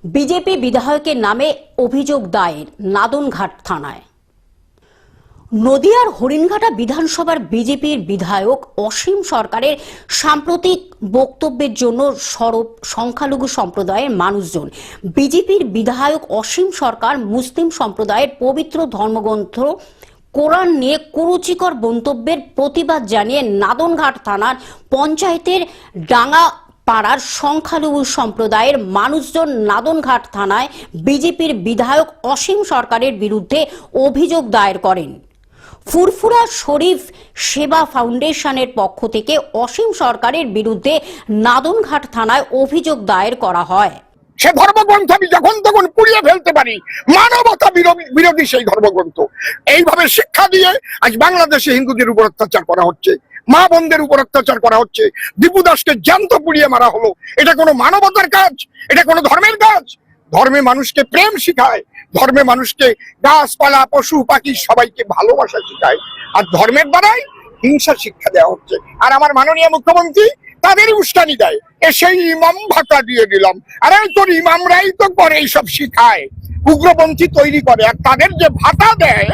BJP বিধায়কের নামে অভিযোগ দায়ের নাদনঘাট থানায়। নদিয়ার হরিণঘাটা বিধানসভার বিজেপির বিধায়ক অসীম সরকারের সাম্প্রতিক বক্তব্যের জন্য সরব সংখ্যালঘু সম্প্রদায়ের মানুষজন। বিজেপির বিধায়ক অসীম সরকার মুসলিম সম্প্রদায়ের পবিত্র ধর্মগ্রন্থ কোরআন নিয়ে কুরুচিকর মন্তব্যের প্রতিবাদ জানিয়ে নাদনঘাট থানার পঞ্চায়েতের ডাঙ্গা পাড়ার সংখ্যালঘু সম্প্রদায়ের মানুষজন নাদনঘাট থানায় বিজেপির বিধায়ক অসীম সরকারের বিরুদ্ধে অভিযোগ দায়ের করেন। ফুরফুরা শরীফ সেবা ফাউন্ডেশনের পক্ষ থেকে অসীম সরকারের বিরুদ্ধে নাদনঘাট থানায় অভিযোগ দায়ের করা হয়। সে ধর্মগ্রন্থ আমি যখন তখন পুড়িয়ে ফেলতে পারি, মানবতা বিরোধী সেই ধর্মগ্রন্থ। এইভাবে শিক্ষা দিয়ে আজ বাংলাদেশে হিন্দুদের উপর অত্যাচার করা হচ্ছে, মা বোনদের উপর অত্যাচার করা হচ্ছে, দীপু দাসকে জ্যান্ত পুড়িয়ে মারা হলো। এটা কোনো মানবতার কাজ? এটা কোনো ধর্মের কাজ? ধর্মে মানুষকে প্রেম শিখায়, ধর্মে মানুষকে গাছপালা পশু পাখি সবাইকে ভালোবাসা শিখায়, আর ধর্মের দ্বারাই হিংসা শিক্ষা দেওয়া হচ্ছে। আর আমার মাননীয় মুখ্যমন্ত্রী তাদের উস্কানি দেয়, সেই ইমাম ভাতা দিয়ে দিলাম। আরে তোর ইমামরাই তো করে এইসব শিখায়, উগ্রপন্থী তৈরি করে, আর তাদের যে ভাতা দেয়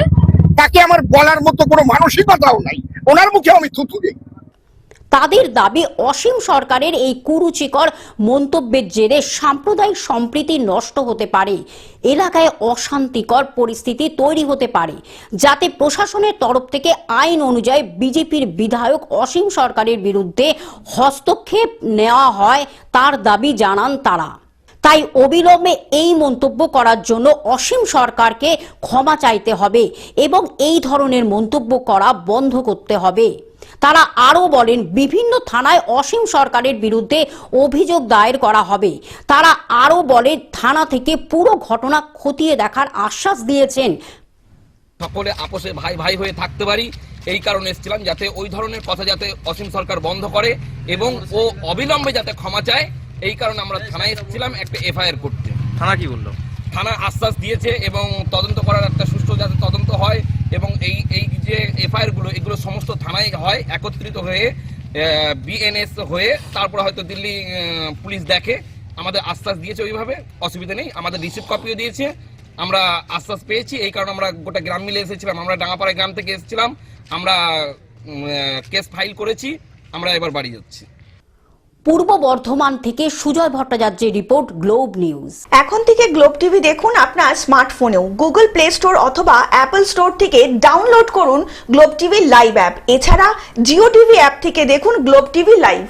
তাকে আমার বলার মতো কোনো মানসিকতাও নাই। ওনার মুখে আমি থুতু দিই। তাদের দাবি অসীম সরকারের এই কুরুচিকর মন্তব্যের জেরে সাম্প্রদায়িক সম্প্রীতি নষ্ট হতে পারে, এলাকায় অশান্তিকর পরিস্থিতি তৈরি হতে পারে, যাতে প্রশাসনের তরফ থেকে আইন অনুযায়ী বিজেপির বিধায়ক অসীম সরকারের বিরুদ্ধে হস্তক্ষেপ নেওয়া হয় তার দাবি জানান তারা। তাই অবিলম্বে এই মন্তব্য করার জন্য অসীম সরকারকে ক্ষমা চাইতে হবে এবং এই ধরনের মন্তব্য করা বন্ধ করতে হবে। তারা আরও বলেন, বিভিন্ন থানায় অসীম সরকারের বিরুদ্ধে অভিযোগ দায়ের করা হবে। তারা আরও বলে, থানা থেকে পুরো ঘটনা খতিয়ে দেখার আশ্বাস দিয়েছেন। সকলে আপোষে ভাই ভাই হয়ে থাকতে পারি, এই কারণে এসেছিলাম যাতে ওই ধরনের কথা যাতে অসীম সরকার বন্ধ করে এবং ও অবিলম্বে যাতে ক্ষমা চায়। এই কারণে আমরা থানায় এসেছিলাম একটা এফআইআর করতে। থানা কি বললো? থানা আশ্বাস দিয়েছে এবং তদন্ত করার একটা সুষ্ঠু যাতে তদন্ত হয় এবং এই যে এফআইআর গুলো এগুলো সমস্ত থানায় হয়, একত্রিত হয়ে বিএনএস হয়ে তারপরে হয়তো দিল্লি পুলিশ দেখে। আমাদের আশ্বাস দিয়েছে, ওইভাবে অসুবিধা নেই। আমাদের রিসিভ কপিও দিয়েছে, আমরা আশ্বাস পেয়েছি। এই কারণে আমরা গোটা গ্রাম মিলে এসেছিলাম। আমরা ডাঙ্গাপাড়া গ্রাম থেকে এসেছিলাম, আমরা কেস ফাইল করেছি, আমরা এবার বাড়ি যাচ্ছি। পূর্ব বর্ধমান থেকে সুজয় ভট্টাচার্যের রিপোর্ট, গ্লোব নিউজ। এখন থেকে গ্লোব টিভি দেখুন আপনার স্মার্টফোনেও। গুগল প্লে স্টোর অথবা অ্যাপল স্টোর থেকে ডাউনলোড করুন গ্লোব টিভি লাইভ অ্যাপ। এছাড়া জিও টিভি অ্যাপ থেকে দেখুন গ্লোব টিভি লাইভ।